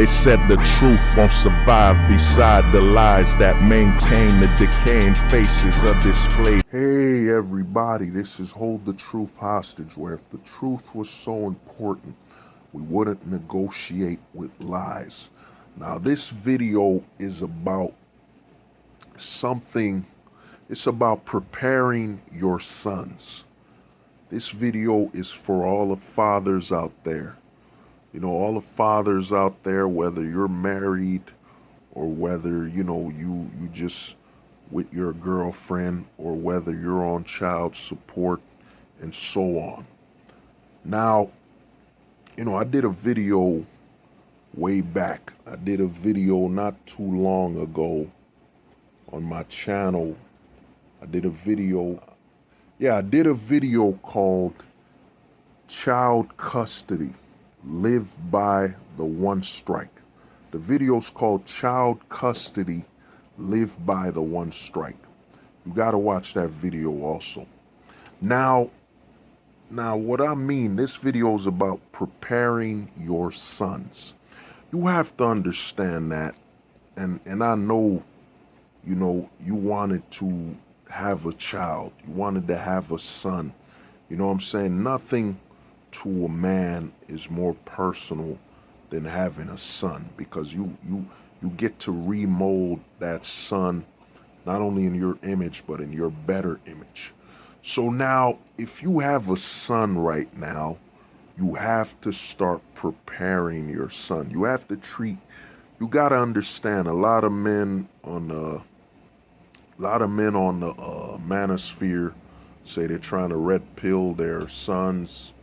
They said the truth won't survive beside the lies that maintain the decaying faces of this place. Hey everybody, this is Hold the Truth Hostage, where if the truth was so important, we wouldn't negotiate with lies. Now this video is about something, it's about preparing your sons. This video is for all the fathers out there. You know, all the fathers out there, whether you're married or whether, you just with your girlfriend or whether you're on child support and so on. Now, I did a video way back. I did a video not too long ago on my channel. I did a video called Child Custody, Live by the One Strike. The video's called Child Custody, Live by the One Strike. You gotta watch that video also. Now what I mean, this video is about preparing your sons. You have to understand that, and I know, you wanted to have a child. You wanted to have a son. You know what I'm saying? Nothing to a man is more personal than having a son, because you get to remold that son not only in your image but in your better image. So now if you have a son right now, you have to start preparing your son. You got to understand, a lot of men on the manosphere say they're trying to red pill their sons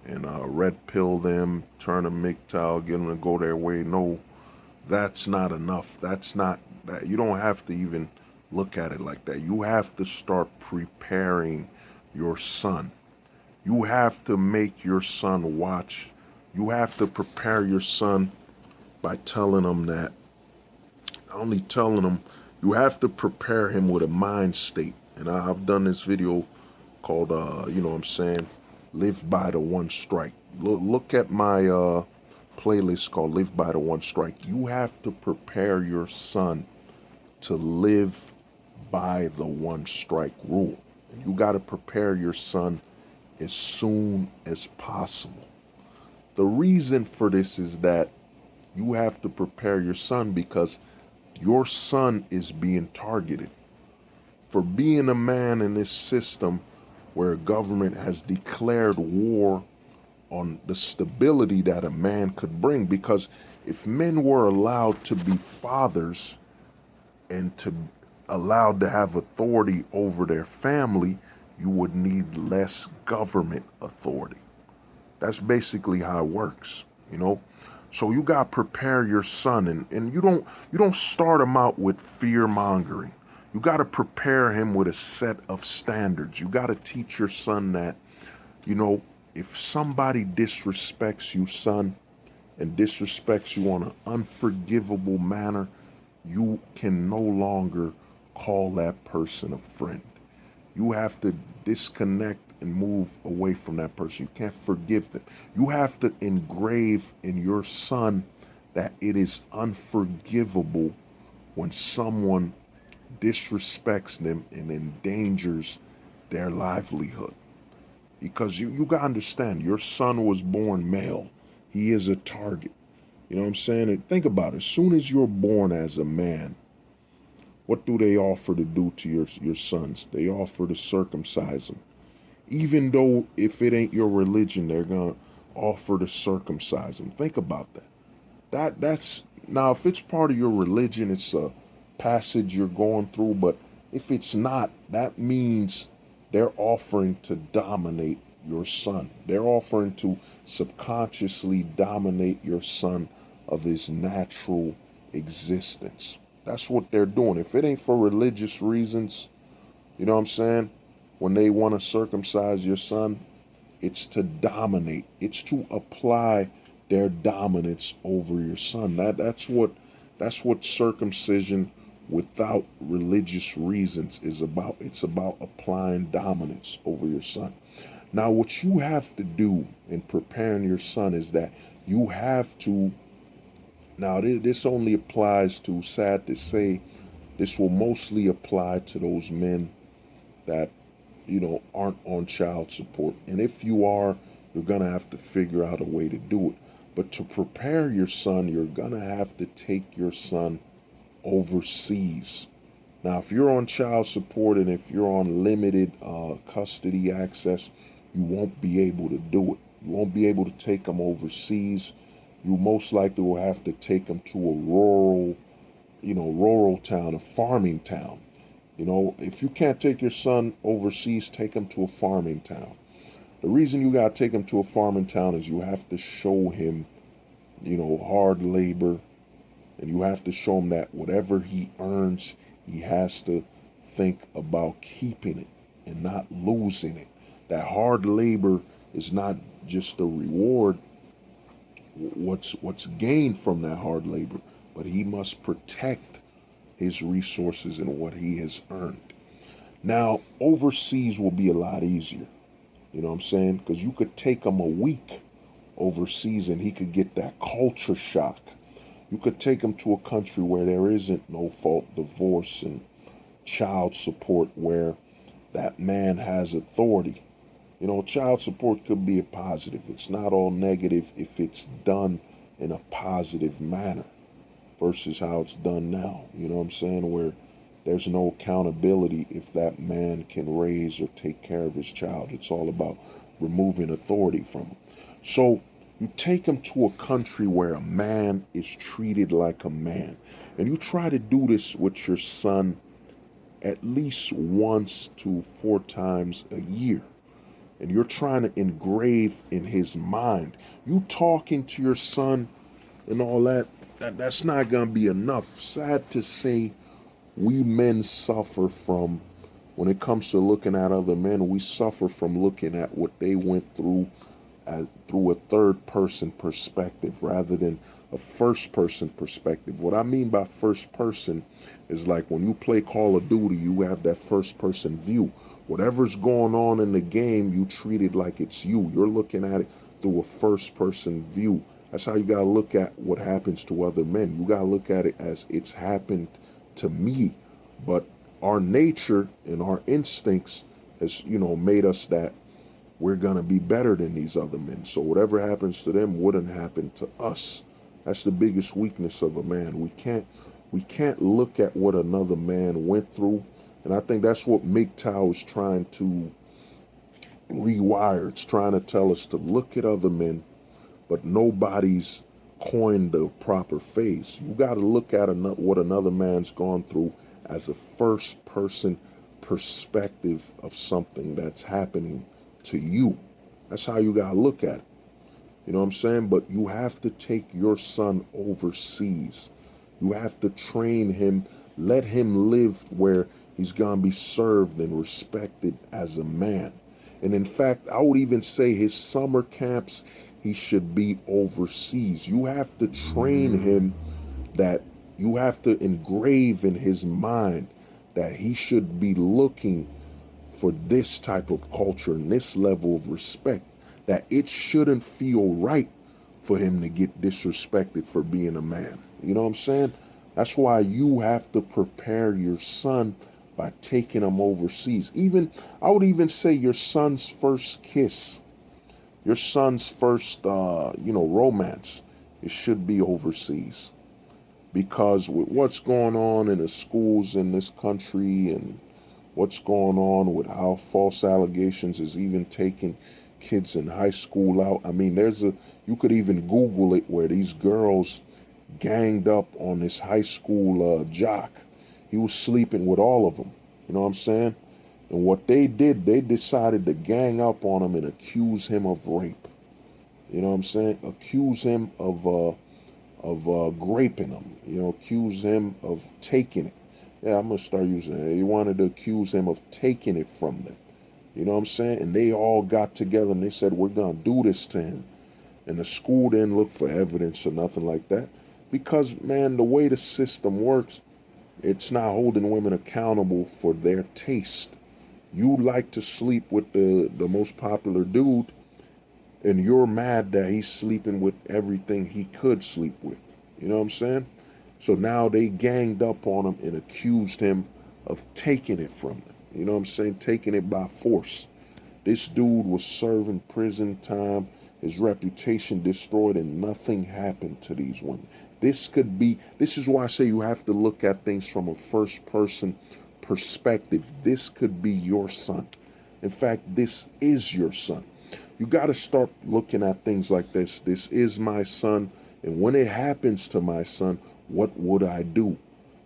and red pill them, turn them MGTOW, get them to go their way. No, that's not enough. That's not that. You don't have to even look at it like that. You have to start preparing your son. You have to make your son watch. You have to prepare your son by telling him that, not only telling him, you have to prepare him with a mind state. And I've done this video called, Live by the One Strike. Look at my playlist called Live by the One Strike. You have to prepare your son to live by the one strike rule. And you got to prepare your son as soon as possible. The reason for this is that you have to prepare your son because your son is being targeted for being a man in this system where government has declared war on the stability that a man could bring. Because if men were allowed to be fathers and to allowed to have authority over their family, you would need less government authority. That's basically how it works, So you got to prepare your son, and you don't start him out with fear mongering. You got to prepare him with a set of standards. You got to teach your son that, if somebody disrespects you, son, and disrespects you on an unforgivable manner, you can no longer call that person a friend. You have to disconnect and move away from that person. You can't forgive them. You have to engrave in your son that it is unforgivable when someone disrespects them and endangers their livelihood. Because you got to understand, your son was born male. He is a target. You know what I'm saying? And think about it. As soon as you're born as a man, what do they offer to do to your sons? They offer to circumcise them. Even though if it ain't your religion, they're going to offer to circumcise them. Think about that. That's now, if it's part of your religion, it's a passage you're going through. But if it's not, that means they're offering to dominate your son. They're offering to subconsciously dominate your son of his natural existence. That's what they're doing. If it ain't for religious reasons, you know what I'm saying? When they want to circumcise your son, it's to dominate. It's to apply their dominance over your son. That's what circumcision without religious reasons is about. It's about applying dominance over your son. Now, what you have to do in preparing your son is that you have to Now, this only applies to, sad to say, this will mostly apply to those men that, aren't on child support. And if you are, you're going to have to figure out a way to do it. But to prepare your son, you're going to have to take your son overseas. Now, if you're on child support and if you're on limited custody access, you won't be able to do it. You won't be able to take them overseas. You most likely will have to take them to a rural town, a farming town. If you can't take your son overseas, take him to a farming town. The reason you got to take him to a farming town is you have to show him, hard labor, and you have to show him that whatever he earns, he has to think about keeping it and not losing it. That hard labor is not just a reward, what's gained from that hard labor, but he must protect his resources and what he has earned. Now, overseas will be a lot easier. You know what I'm saying? Because you could take him a week overseas and he could get that culture shock. You could take him to a country where there isn't no fault divorce and child support, where that man has authority. Child support could be a positive. It's not all negative if it's done in a positive manner versus how it's done now. You know what I'm saying? Where there's no accountability if that man can raise or take care of his child. It's all about removing authority from him. So you take him to a country where a man is treated like a man. And you try to do this with your son at least once to 4 times a year. And you're trying to engrave in his mind. You talking to your son and all that's not going to be enough. Sad to say, we men suffer from, when it comes to looking at other men, we suffer from looking at what they went through through a third person perspective rather than a first person perspective. What I mean by first person is like when you play Call of Duty, you have that first person view. Whatever's going on in the game, you treat it like it's you. You're looking at it through a first person view. That's how you got to look at what happens to other men. You got to look at it as it's happened to me. But our nature and our instincts has, made us that we're going to be better than these other men. So whatever happens to them wouldn't happen to us. That's the biggest weakness of a man. We can't look at what another man went through. And I think that's what MGTOW is trying to rewire. It's trying to tell us to look at other men, but nobody's coined the proper phase. You got to look at what another man's gone through as a first person perspective of something that's happening to you. That's how you got to look at it. You know what I'm saying? But you have to take your son overseas. You have to train him, let him live where he's going to be served and respected as a man. And in fact, I would even say his summer camps, he should be overseas. You have to train him, that you have to engrave in his mind that he should be looking for this type of culture and this level of respect, that it shouldn't feel right for him to get disrespected for being a man. You know what I'm saying? That's why you have to prepare your son by taking him overseas. I would even say your son's first kiss, your son's first, romance, it should be overseas. Because with what's going on in the schools in this country and what's going on with how false allegations is even taking kids in high school out. I mean, you could even Google it, where these girls ganged up on this high school jock. He was sleeping with all of them. You know what I'm saying? And what they did, they decided to gang up on him and accuse him of rape. You know what I'm saying? Accuse him of graping him. Accuse him of taking it. Yeah, I'm going to start using it. They wanted to accuse him of taking it from them. You know what I'm saying? And they all got together and they said, we're going to do this to him. And the school didn't look for evidence or nothing like that. Because, man, the way the system works, it's not holding women accountable for their taste. You like to sleep with the most popular dude, and you're mad that he's sleeping with everything he could sleep with. You know what I'm saying? So now they ganged up on him and accused him of taking it from them. You know what I'm saying? Taking it by force. This dude was serving prison time, his reputation destroyed, and nothing happened to these women. This is why I say you have to look at things from a first person perspective. This could be your son. In fact, this is your son. You got to start looking at things like this. This is my son. And when it happens to my son, what would I do?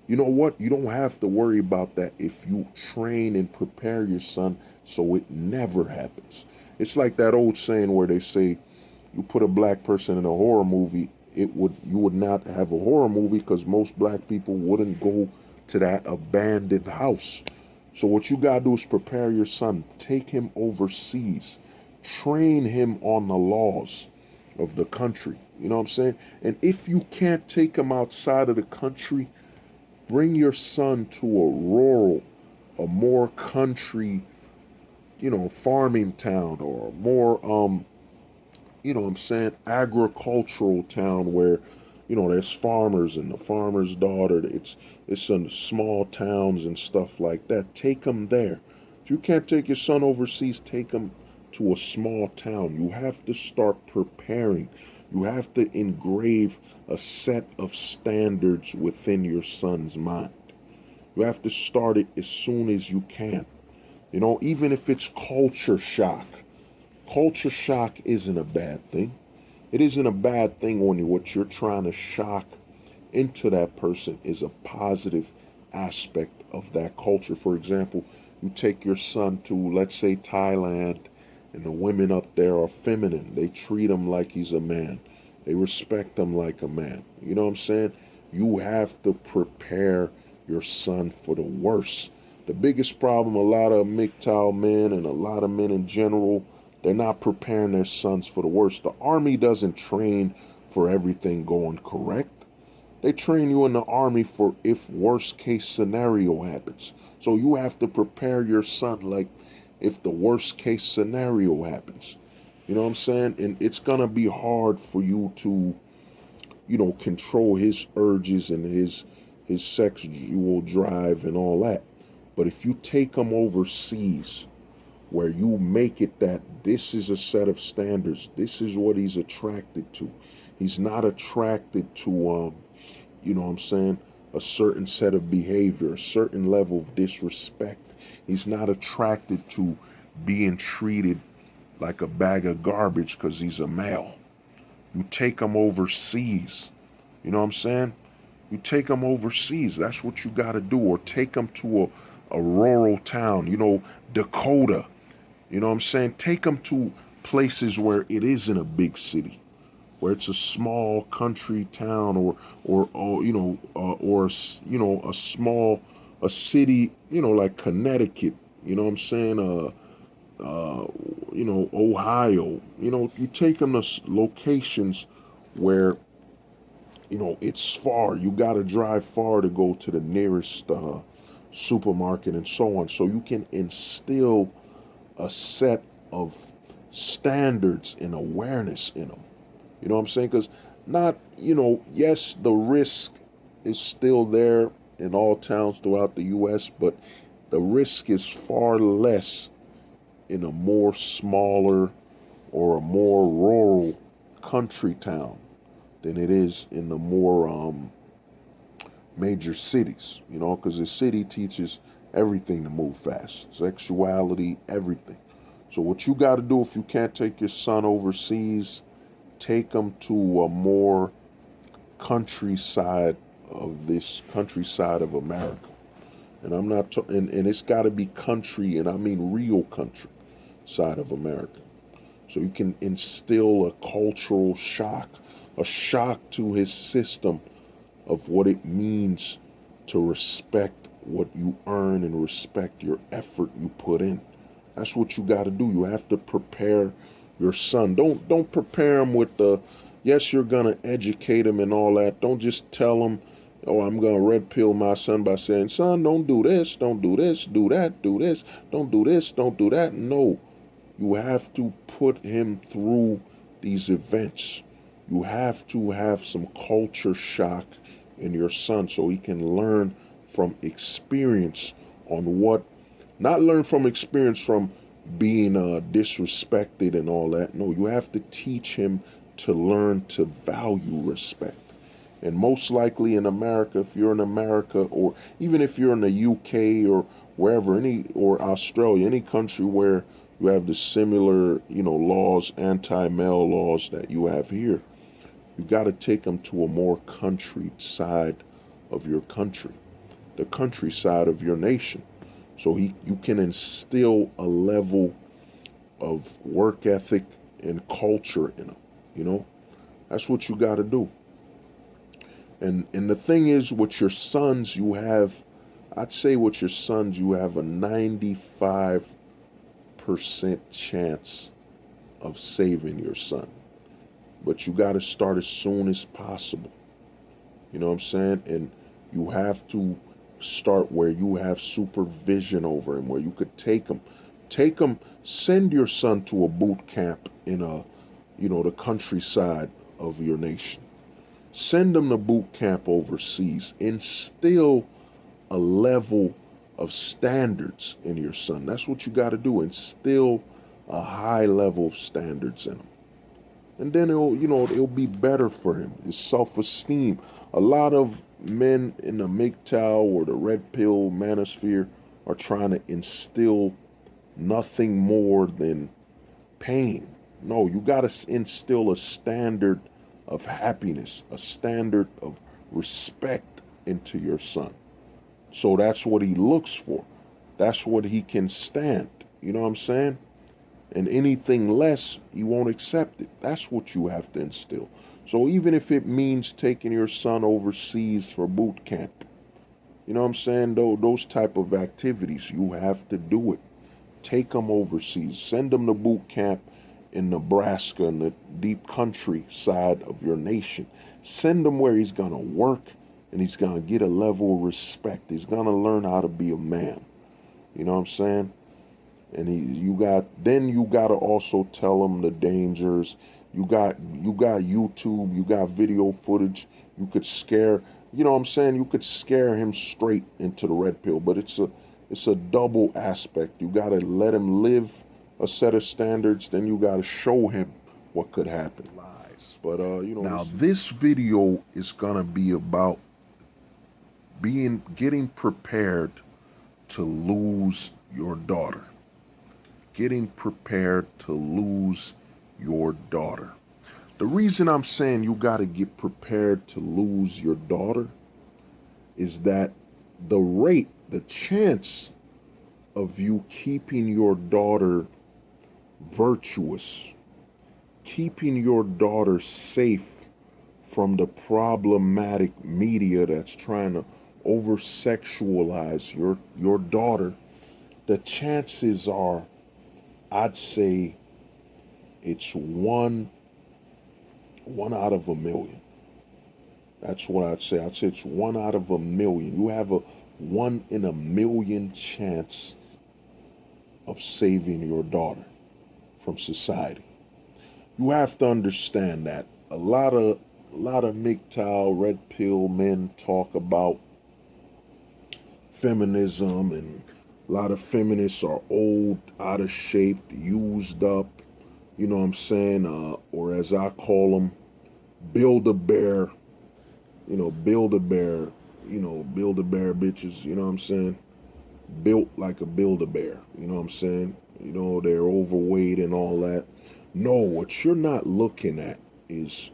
You know what? You don't have to worry about that if you train and prepare your son so it never happens. It's like that old saying where they say you put a black person in a horror movie, you would not have a horror movie because most black people wouldn't go to that abandoned house. So what you gotta do is prepare your son, take him overseas, train him on the laws of the country. You know what I'm saying? And if you can't take him outside of the country, bring your son to a more country, farming town, or more, what I'm saying, agricultural town where, there's farmers and the farmer's daughter. It's in small towns and stuff like that. Take them there. If you can't take your son overseas, take him to a small town. You have to start preparing. You have to engrave a set of standards within your son's mind. You have to start it as soon as you can. Even if it's culture shock. Culture shock isn't a bad thing. It isn't a bad thing when what you're trying to shock into that person is a positive aspect of that culture. For example, you take your son to, let's say, Thailand, and the women up there are feminine. They treat him like he's a man. They respect him like a man. You know what I'm saying? You have to prepare your son for the worst. The biggest problem, a lot of MGTOW men and a lot of men in general, they're not preparing their sons for the worst. The army doesn't train for everything going correct. They train you in the army for if worst case scenario happens. So you have to prepare your son like if the worst case scenario happens. You know what I'm saying? And it's going to be hard for you to, control his urges and his sexual drive and all that. But if you take him overseas, where you make it that this is a set of standards, this is what he's attracted to. He's not attracted to, a certain set of behavior, a certain level of disrespect. He's not attracted to being treated like a bag of garbage because he's a male. You take him overseas. You know what I'm saying? You take him overseas. That's what you got to do. Or take him to a rural town, Dakota. You know what I'm saying? Take them to places where it isn't a big city, where it's a small country town, a city, like Connecticut. You know what I'm saying? Ohio. You take them to locations where, it's far. You got to drive far to go to the nearest supermarket and so on. So you can instill a set of standards and awareness in them. You know what I'm saying? Because yes, the risk is still there in all towns throughout the U.S., but the risk is far less in a more smaller or a more rural country town than it is in the more major cities, because the city teaches everything to move fast, sexuality, everything. So what you got to do if you can't take your son overseas, take him to a more countryside of America. And I'm not, and it's got to be country, and I mean real country side of America. So you can instill a cultural shock, a shock to his system of what it means to respect what you earn and respect your effort you put in. That's what you got to do. You have to prepare your son. Don't prepare him with the, yes, you're going to educate him and all that. Don't just tell him, oh, I'm going to red pill my son by saying, son, don't do this, don't do this, do that, do this, don't do this, don't do that. No, you have to put him through these events. You have to have some culture shock in your son so he can learn from experience on what, not learn from experience from being disrespected and all that. No, you have to teach him to learn to value respect. And most likely in America, if you're in America, or even if you're in the UK or wherever, any, or Australia, any country where you have the similar, laws, anti-male laws that you have here, you got to take them to a more countryside of your country, the countryside of your nation, so you can instill a level of work ethic and culture in them. That's what you got to do. And the thing is, with your sons, I'd say with your sons, you have a 95% chance of saving your son. But you got to start as soon as possible. You know what I'm saying? And you have to start where you have supervision over him, where you could take him, send your son to a boot camp in the countryside of your nation. Send him to boot camp overseas. Instill a level of standards in your son. That's what you got to do. Instill a high level of standards in him. And then it'll be better for him. His self-esteem. A lot of men in the MGTOW or the red pill manosphere are trying to instill nothing more than pain. No, you got to instill a standard of happiness, a standard of respect into your son. So that's what he looks for. That's what he can stand. You know what I'm saying? And anything less, he won't accept it. That's what you have to instill. So even if it means taking your son overseas for boot camp, you know what I'm saying? Those type of activities, you have to do it. Take them overseas. Send them to boot camp in Nebraska, in the deep countryside of your nation. Send him where he's going to work and he's going to get a level of respect. He's going to learn how to be a man. You know what I'm saying? And you got to also tell him the dangers. You got YouTube, you got video footage. You could scare, you know what I'm saying? You could scare him straight into the red pill, but it's a double aspect. You got to let him live a set of standards, then you got to show him what could happen. Lies. But now this video is going to be about getting prepared to lose your daughter. Getting prepared to lose your daughter. The reason I'm saying you got to get prepared to lose your daughter is that the chance of you keeping your daughter virtuous, keeping your daughter safe from the problematic media that's trying to over-sexualize your daughter, the chances are, I'd say it's one out of a million. That's what I'd say. I'd say it's 1 out of a million. You have a 1 in a million chance of saving your daughter from society. You have to understand that a lot of MGTOW, red pill men talk about feminism, and a lot of feminists are old, out of shape, used up, you know what I'm saying, or as I call them, Build-A-Bear bitches, you know what I'm saying, built like a Build-A-Bear, you know what I'm saying, they're overweight and all that. No, what you're not looking at is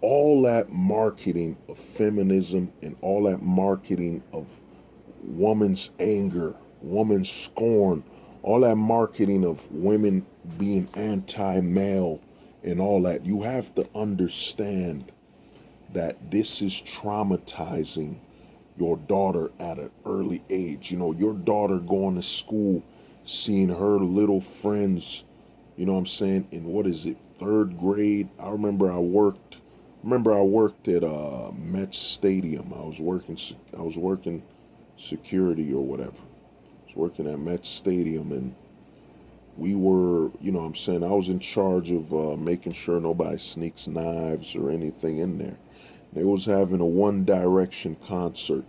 all that marketing of feminism and all that marketing of woman's anger, woman's scorn, all that marketing of women being anti-male and all that. You have to understand that this is traumatizing your daughter at an early age. Your daughter going to school, seeing her little friends, you know what I'm saying, in what is it, 3rd grade. I remember I worked at Met Stadium. I was working security or whatever. I was working at Met Stadium, and We were, what I'm saying, I was in charge of making sure nobody sneaks knives or anything in there. They was having a One Direction concert,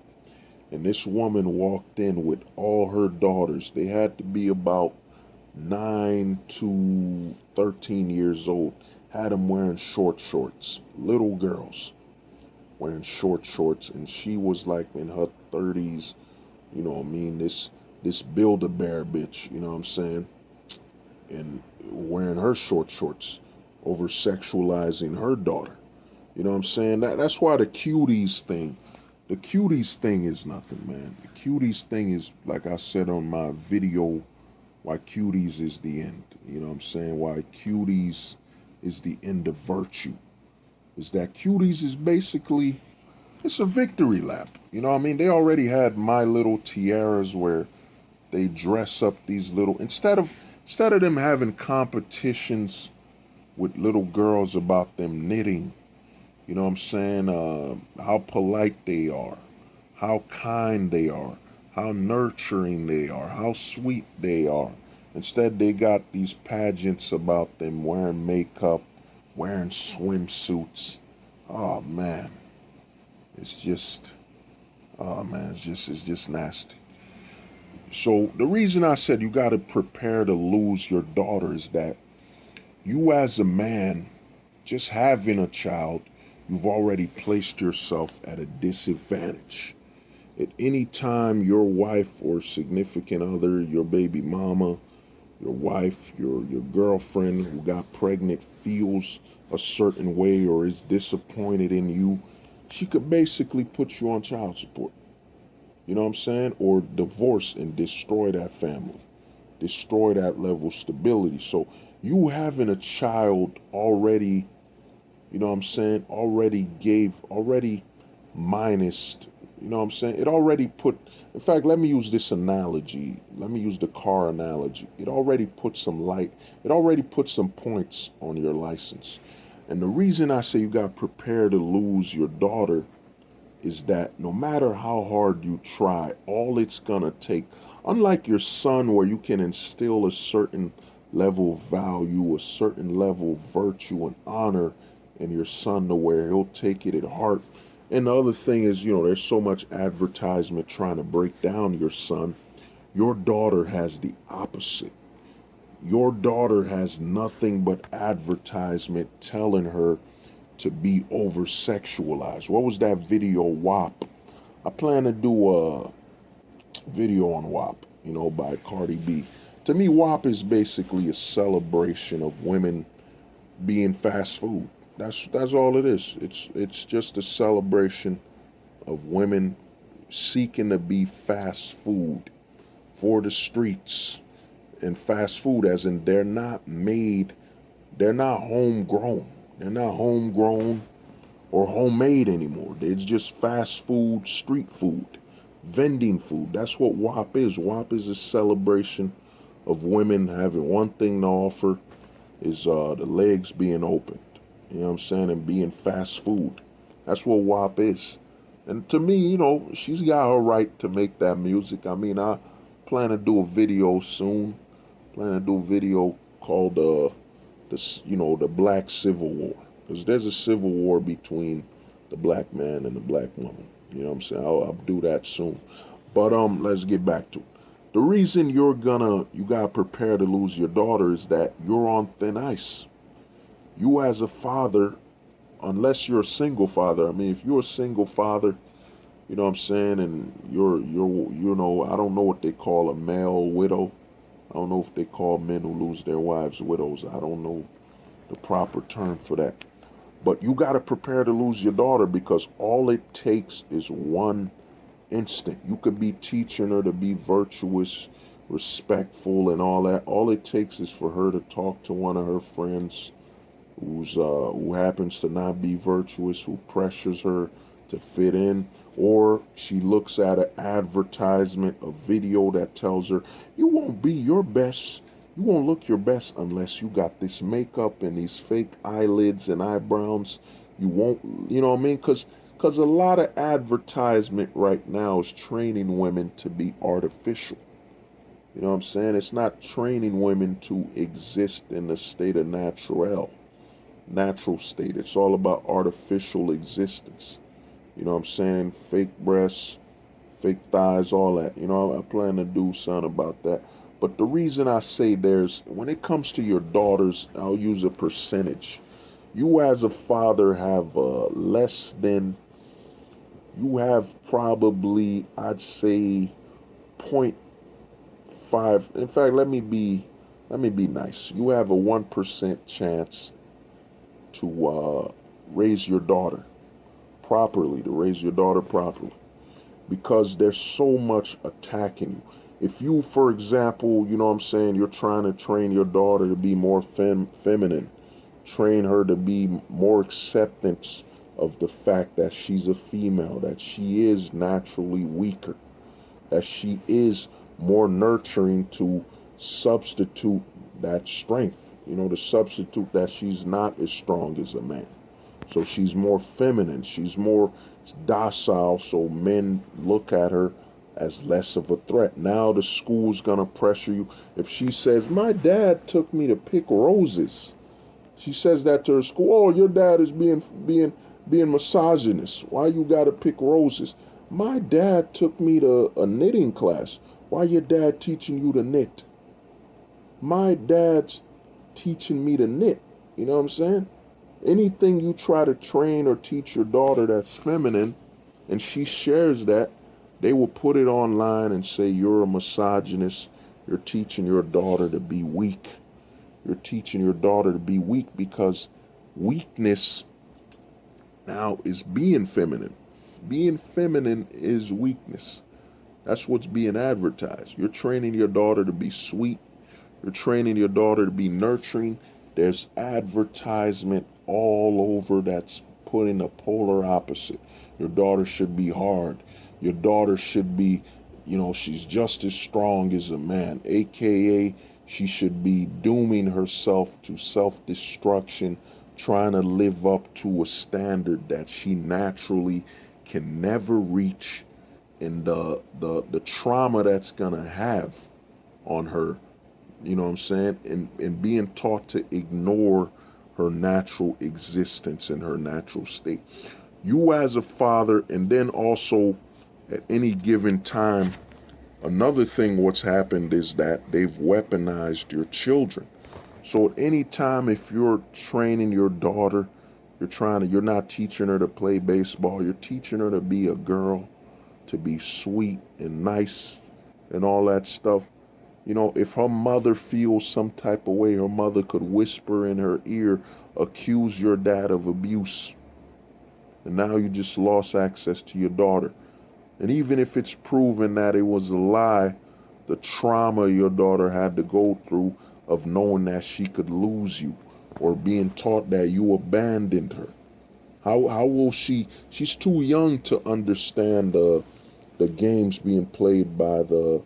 and this woman walked in with all her daughters. They had to be about 9 to 13 years old. Had them wearing short shorts, little girls wearing short shorts, and she was like in her 30s. This Build-A-Bear bitch. You know what I'm saying? And wearing her short shorts, over sexualizing her daughter. You know what I'm saying? That's why the cuties thing is nothing, man. The cuties thing is, like I said on my video, why cuties is the end. You know what I'm saying? Why cuties is the end of virtue. Is that cuties is basically, it's a victory lap. You know what I mean? They already had My Little Tiaras where they dress up these little, instead of them having competitions with little girls about them knitting, you know what I'm saying, how polite they are, how kind they are, how nurturing they are, how sweet they are. Instead, they got these pageants about them wearing makeup, wearing swimsuits. Oh man, it's just, it's just nasty. So the reason I said you got to prepare to lose your daughter is that you as a man, just having a child, you've already placed yourself at a disadvantage. At any time your wife or significant other, your baby mama, your wife, your girlfriend who got pregnant feels a certain way or is disappointed in you, she could basically put you on child support. You know what I'm saying? Or divorce and destroy that family, destroy that level of stability. So you having a child already, you know what I'm saying, already minus, you know what I'm saying? It already put, in fact, let me use this analogy. Let me use the car analogy. It already put some points on your license. And the reason I say you got to prepare to lose your daughter is that no matter how hard you try, all it's gonna take, unlike your son where you can instill a certain level of value, a certain level of virtue and honor in your son to where he'll take it at heart. And the other thing is, there's so much advertisement trying to break down your son. Your daughter has the opposite. Your daughter has nothing but advertisement telling her to be over sexualized. What was that video, WAP? I plan to do a video on WAP, by Cardi B. To me, WAP is basically a celebration of women being fast food. That's all it is. It's just a celebration of women seeking to be fast food for the streets. And fast food as in they're not homegrown. They're not homegrown or homemade anymore. It's just fast food, street food, vending food. That's what WAP is. WAP is a celebration of women having one thing to offer is the legs being opened. You know what I'm saying? And being fast food. That's what WAP is. And to me, she's got her right to make that music. I mean, I plan to do a video soon. Plan to do a video called the Black Civil War, because there's a civil war between the black man and the black woman. You know what I'm saying? I'll do that soon. But let's get back to it. The reason you gotta prepare to lose your daughter is that you're on thin ice. You as a father, unless you're a single father. I mean, if you're a single father, you know what I'm saying, and you're I don't know what they call a male widow. I don't know if they call men who lose their wives widows. I don't know the proper term for that. But you got to prepare to lose your daughter because all it takes is one instant. You could be teaching her to be virtuous, respectful, and all that. All it takes is for her to talk to one of her friends who happens to not be virtuous, who pressures her to fit in, or she looks at an advertisement, a video that tells her you won't be your best, you won't look your best unless you got this makeup and these fake eyelids and eyebrows. You won't, you know what I mean? Because a lot of advertisement right now is training women to be artificial. You know what I'm saying? It's not training women to exist in the state of natural state. It's all about artificial existence. You know what I'm saying? Fake breasts, fake thighs, all that. You know, I plan to do something about that. But the reason I say when it comes to your daughters, I'll use a percentage. You as a father have you have probably, I'd say, point five. In fact, let me be nice. You have a 1% chance to raise your daughter to raise your daughter properly, because there's so much attacking you. If you, for example, you know what I'm saying, you're trying to train your daughter to be more feminine, train her to be more acceptance of the fact that she's a female, that she is naturally weaker, that she is more nurturing to substitute that strength, you know, to substitute that she's not as strong as a man. So she's more feminine, she's more docile, so men look at her as less of a threat. Now the school's gonna pressure you. If she says, "My dad took me to pick roses," she says that to her school. "Oh, your dad is being misogynist. Why you gotta pick roses?" "My dad took me to a knitting class." "Why your dad teaching you to knit?" "My dad's teaching me to knit." You know what I'm saying? Anything you try to train or teach your daughter that's feminine, and she shares that, they will put it online and say you're a misogynist. You're teaching your daughter to be weak. You're teaching your daughter to be weak, because weakness now is being feminine. Being feminine is weakness. That's what's being advertised. You're training your daughter to be sweet. You're training your daughter to be nurturing. There's advertisement all over that's putting a polar opposite. Your daughter should be hard. Your daughter should be, you know, she's just as strong as a man, aka she should be dooming herself to self-destruction, trying to live up to a standard that she naturally can never reach, and the trauma that's gonna have on her, you know what I'm saying, and being taught to ignore her natural existence and her natural state. You as a father, and then also at any given time, another thing what's happened is that they've weaponized your children. So at any time, if you're training your daughter, you're not teaching her to play baseball, you're teaching her to be a girl, to be sweet and nice and all that stuff. You know, if her mother feels some type of way, her mother could whisper in her ear, accuse your dad of abuse. And now you just lost access to your daughter. And even if it's proven that it was a lie, the trauma your daughter had to go through of knowing that she could lose you, or being taught that you abandoned her. How will she's too young to understand the games being played by the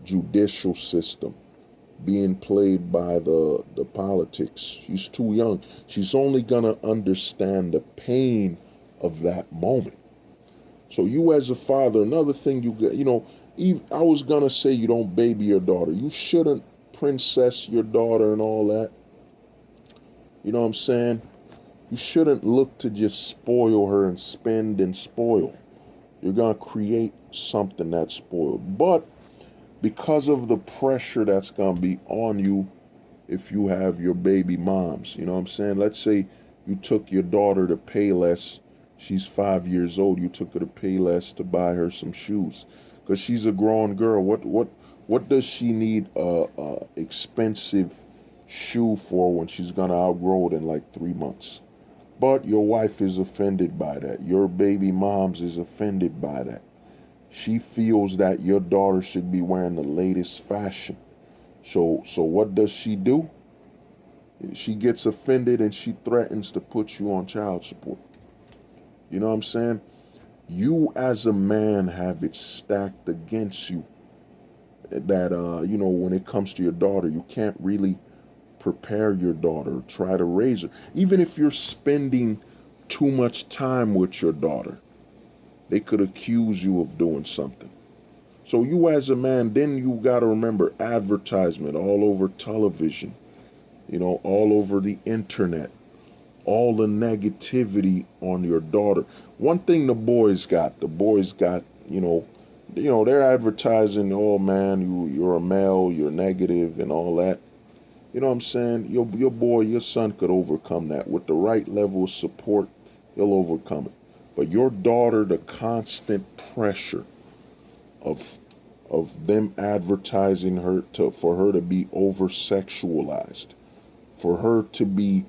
judicial system, being played by the politics. She's too young. She's only gonna understand the pain of that moment. So you as a father, another thing you get, you know, I was gonna say you don't baby your daughter. You shouldn't princess your daughter and all that. You know what I'm saying? You shouldn't look to just spoil her and spend and spoil. You're gonna create something that's spoiled. But because of the pressure that's gonna be on you if you have your baby moms, you know what I'm saying? Let's say you took your daughter to Payless. She's 5 years old. You took her to Payless to buy her some shoes, because she's a grown girl. What does she need a expensive shoe for when she's gonna outgrow it in like 3 months? But your wife is offended by that. Your baby moms is offended by that. She feels that your daughter should be wearing the latest fashion. So what does she do? She gets offended and she threatens to put you on child support. You know what I'm saying? You as a man have it stacked against you that you know, when it comes to your daughter, you can't really prepare your daughter, try to raise her. Even if you're spending too much time with your daughter, they could accuse you of doing something. So you as a man, then you got to remember advertisement all over television, all over the internet, all the negativity on your daughter. One thing the boys got, they're advertising, oh man, you're a male, you're negative and all that. You know what I'm saying? Your boy, your son could overcome that. With the right level of support, he'll overcome it. But your daughter, the constant pressure of them advertising for her to be over sexualized, for her to be,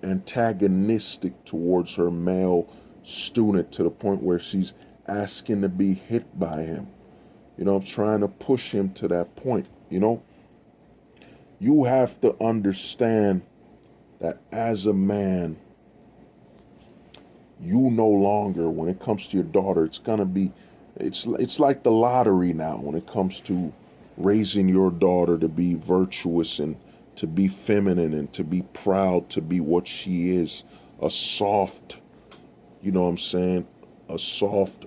antagonistic towards her male student to the point where she's asking to be hit by him. Trying to push him to that point. You have to understand that as a man, you no longer, when it comes to your daughter, it's like the lottery now when it comes to raising your daughter to be virtuous and to be feminine and to be proud to be what she is, a soft, a soft,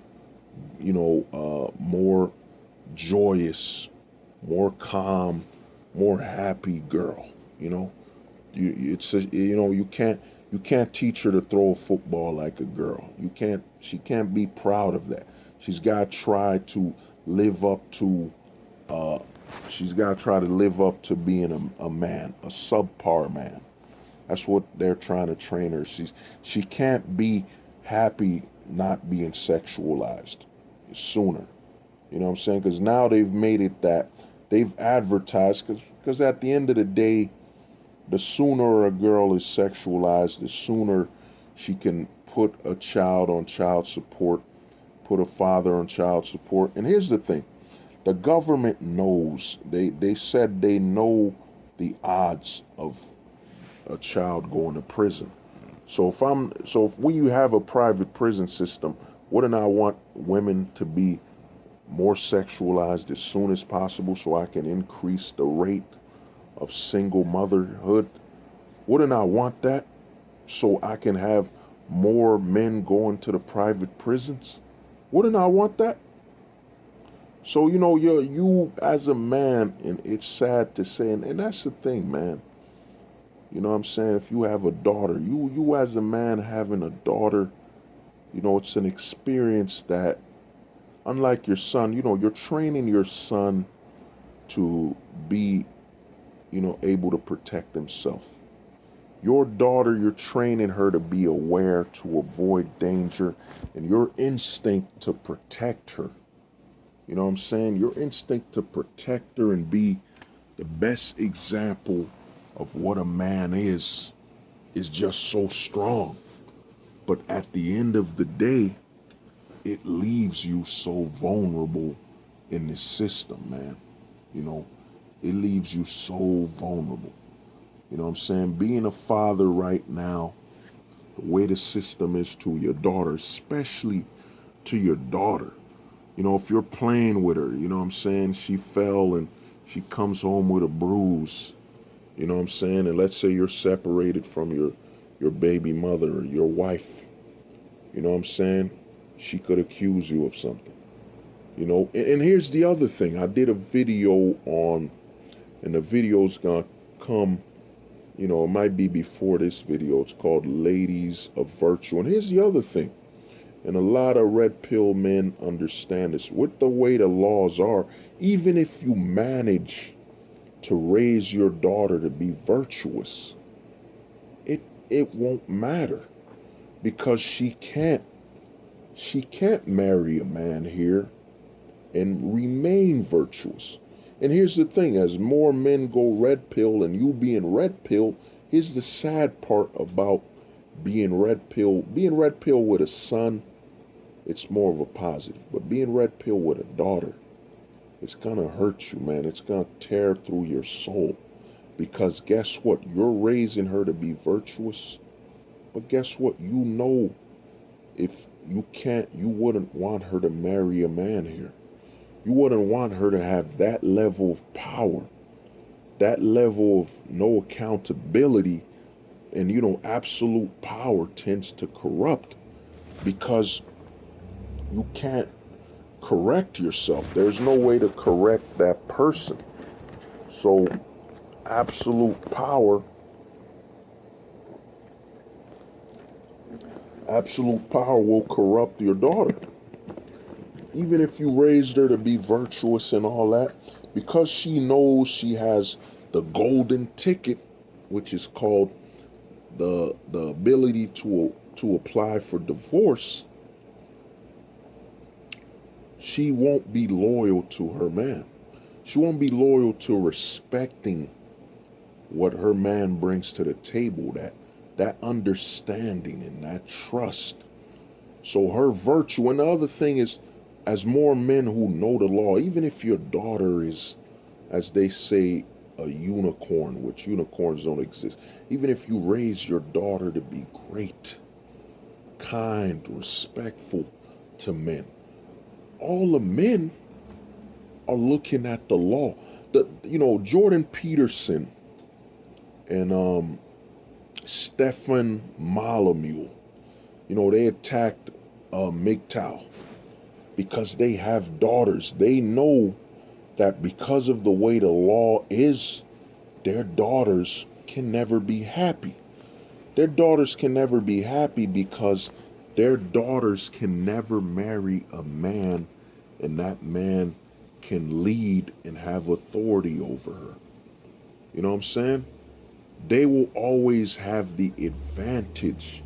more joyous, more calm, more happy girl. You can't teach her to throw a football like a girl. She can't be proud of that. She's got to try to live up to being a man, a subpar man. That's what they're trying to train her. She can't be happy not being sexualized sooner. You know what I'm saying? Because now they've made it that they've advertised, because at the end of the day, the sooner a girl is sexualized, the sooner she can put a child on child support, put a father on child support. And here's the thing. The government knows, they said they know the odds of a child going to prison. So if we have a private prison system, wouldn't I want women to be more sexualized as soon as possible so I can increase the rate of single motherhood? Wouldn't I want that so I can have more men going to the private prisons? Wouldn't I want that? So, you as a man, and it's sad to say, and that's the thing, man. You know what I'm saying? If you have a daughter, you as a man having a daughter, it's an experience that, unlike your son, you're training your son to be, able to protect himself. Your daughter, you're training her to be aware, to avoid danger, and your instinct to protect her. You know what I'm saying? Your instinct to protect her and be the best example of what a man is just so strong. But at the end of the day, it leaves you so vulnerable in this system, man. It leaves you so vulnerable. You know what I'm saying? Being a father right now, the way the system is to your daughter, especially to your daughter. If you're playing with her, you know what I'm saying? She fell and she comes home with a bruise, you know what I'm saying? And let's say you're separated from your baby mother or your wife, you know what I'm saying? She could accuse you of something, And here's the other thing. I did a video on, and the video's gonna come, it might be before this video. It's called Ladies of Virtue. And here's the other thing. And a lot of red pill men understand this. With the way the laws are, even if you manage to raise your daughter to be virtuous, it won't matter, because she can't marry a man here and remain virtuous. And here's the thing, as more men go red pill and you being red pill, here's the sad part about being red pill with a son. It's more of a positive. But being red pill with a daughter, it's gonna hurt you, man. It's gonna tear through your soul. Because guess what? You're raising her to be virtuous. But guess what? If you wouldn't want her to marry a man here. You wouldn't want her to have that level of power, that level of no accountability, and absolute power tends to corrupt, because you can't correct yourself. There's no way to correct that person. So absolute power will corrupt your daughter. Even if you raised her to be virtuous and all that, because she knows she has the golden ticket, which is called the ability to apply for divorce, she won't be loyal to her man. She won't be loyal to respecting what her man brings to the table, that understanding and that trust. So her virtue, and the other thing is, as more men who know the law, even if your daughter is, as they say, a unicorn, which unicorns don't exist, even if you raise your daughter to be great, kind, respectful to men, all the men are looking at the law. Jordan Peterson and Stefan Malamule, they attacked MGTOW because they have daughters. They know that because of the way the law is, their daughters can never be happy. Their daughters can never be happy because their daughters can never marry a man, and that man can lead and have authority over her. You know what I'm saying? They will always have the advantage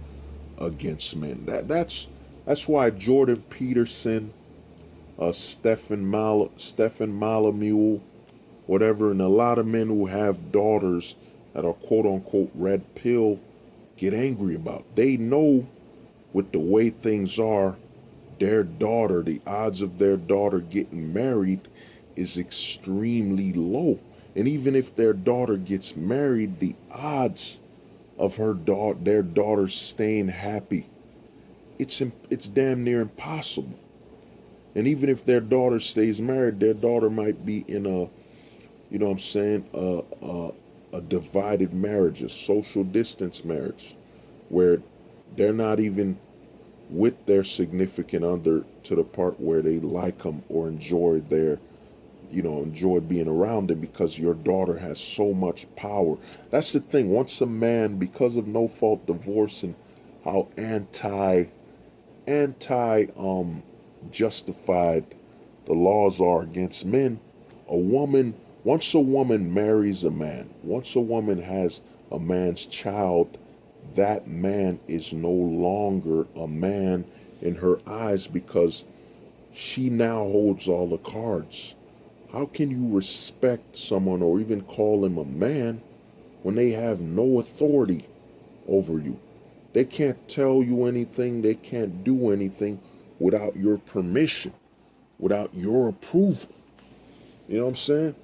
against men. That's why Jordan Peterson, Stephen Malamule, whatever, and a lot of men who have daughters that are quote unquote red pill get angry about. They know with the way things are, their daughter, the odds of their daughter getting married is extremely low. And even if their daughter gets married, the odds of their daughter staying happy, it's damn near impossible. And even if their daughter stays married, their daughter might be in a, you know what I'm saying, a divided marriage, a social distance marriage, where they're not even with their significant other to the part where they like them or enjoy being around them, because your daughter has so much power. That's the thing. Once a man, because of no fault divorce and how anti justified the laws are against men, once a woman marries a man, once a woman has a man's child, that man is no longer a man in her eyes, because she now holds all the cards. How can you respect someone or even call him a man when they have no authority over you? They can't tell you anything. They can't do anything without your permission, without your approval. You know what I'm saying?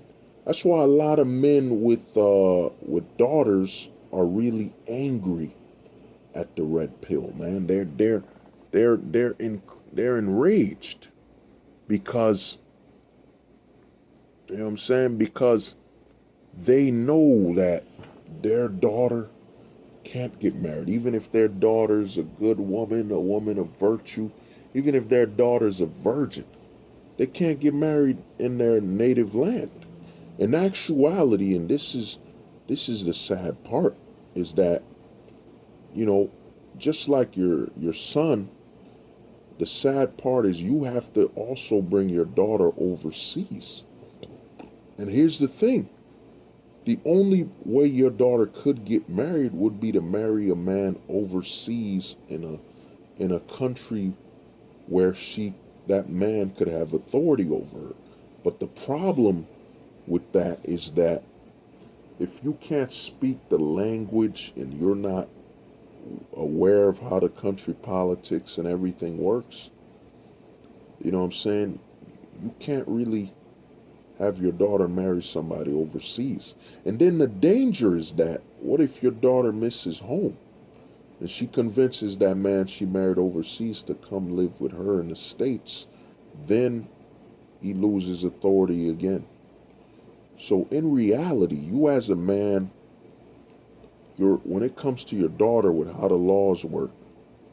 That's why a lot of men with daughters are really angry at the red pill, man. They're enraged because, you know what I'm saying? Because they know that their daughter can't get married, even if their daughter's a good woman, a woman of virtue, even if their daughter's a virgin, they can't get married in their native land. In actuality, and this is the sad part, is that, just like your son, the sad part is you have to also bring your daughter overseas. And here's the thing. The only way your daughter could get married would be to marry a man overseas in a country where that man could have authority over her. But the problem with that is that if you can't speak the language and you're not aware of how the country politics and everything works, you know what I'm saying, you can't really have your daughter marry somebody overseas. And then the danger is that, what if your daughter misses home and she convinces that man she married overseas to come live with her in the States? Then he loses authority again. So in reality, you as a man, when it comes to your daughter with how the laws work,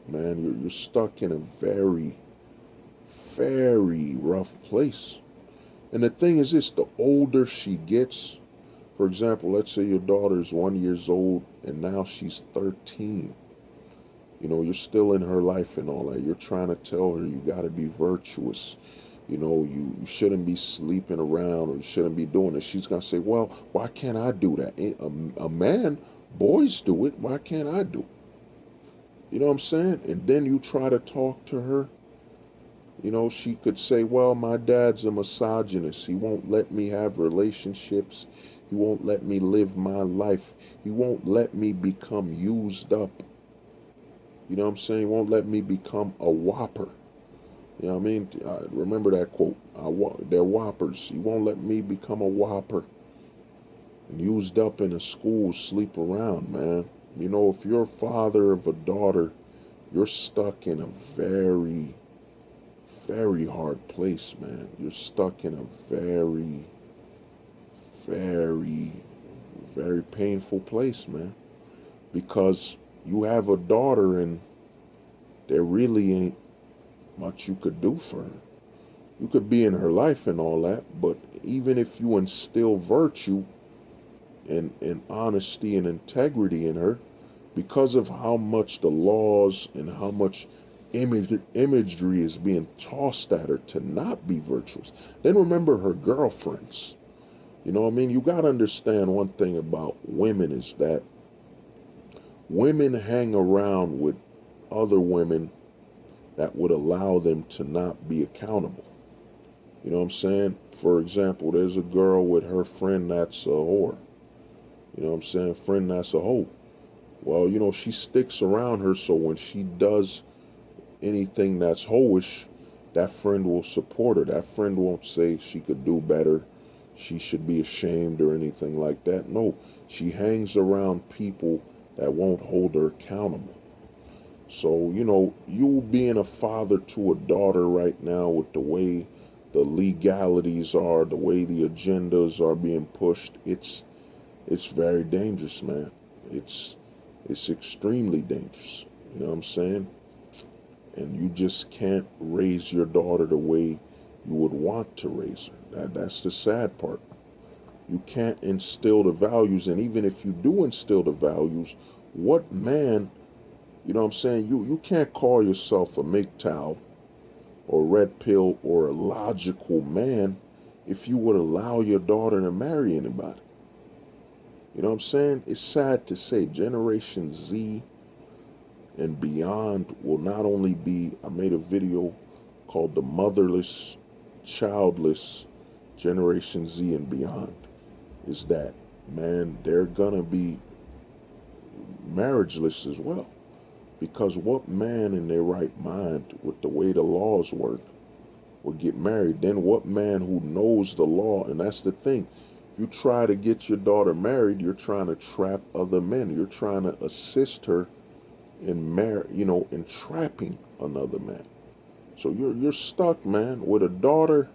man, you're stuck in a very, very rough place. And the thing is this, the older she gets, for example, let's say your daughter's 1 year old and now she's 13. You're still in her life and all that. You're trying to tell her you got to be virtuous. You shouldn't be sleeping around or you shouldn't be doing it. She's going to say, well, why can't I do that? A man, boys do it. Why can't I do it? You know what I'm saying? And then you try to talk to her. She could say, well, my dad's a misogynist. He won't let me have relationships. He won't let me live my life. He won't let me become used up. You know what I'm saying? He won't let me become a whopper. You know what I mean? Remember that quote. They're whoppers. He won't let me become a whopper. And used up in a school, sleep around, man. If you're a father of a daughter, you're stuck in a very, very hard place, man. You're stuck in a very, very, very painful place, man. Because you have a daughter and there really ain't much you could do for her. You could be in her life and all that, but even if you instill virtue and honesty and integrity in her, because of how much the laws and how much imagery is being tossed at her to not be virtuous. Then remember her girlfriends. You know what I mean? You got to understand one thing about women is that women hang around with other women that would allow them to not be accountable. You know what I'm saying? For example, there's a girl with her friend that's a whore. You know what I'm saying? Friend that's a hoe. Well, she sticks around her, so when she does anything that's hoish, that friend will support her. That friend won't say she could do better, she should be ashamed or anything like that. No, she hangs around people that won't hold her accountable. So, you being a father to a daughter right now with the way the legalities are, the way the agendas are being pushed, it's very dangerous, man. It's extremely dangerous. You know what I'm saying? And you just can't raise your daughter the way you would want to raise her. That's the sad part. You can't instill the values, and even if you do instill the values, what man, you know what I'm saying? You can't call yourself a MGTOW or red pill or a logical man if you would allow your daughter to marry anybody. You know what I'm saying? It's sad to say Generation Z and beyond will not only be, I made a video called the motherless, childless Generation Z and beyond, is that, man, they're gonna be marriageless as well. Because what man in their right mind, with the way the laws work, would get married? Then what man who knows the law? And that's the thing. If you try to get your daughter married, you're trying to trap other men. You're trying to assist her in in trapping another man. So you're stuck, man, with a daughter.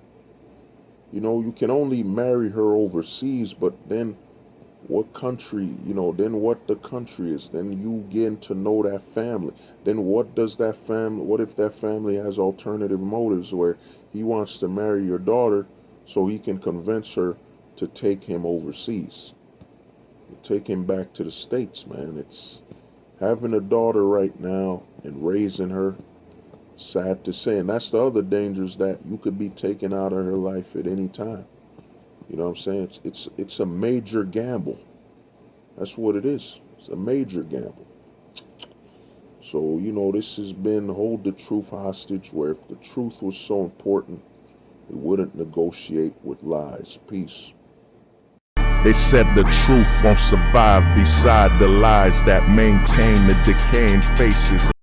You can only marry her overseas, but then what country, then what the country is, then you getting to know that family. Then what if that family has alternative motives where he wants to marry your daughter so he can convince her to take him overseas, take him back to the States, man. It's having a daughter right now and raising her, sad to say. And that's the other dangers, that you could be taken out of her life at any time. You know what I'm saying? It's a major gamble. That's what it is. It's a major gamble. So, this has been Hold the Truth Hostage, where if the truth was so important, we wouldn't negotiate with lies. Peace. They said the truth won't survive beside the lies that maintain the decaying faces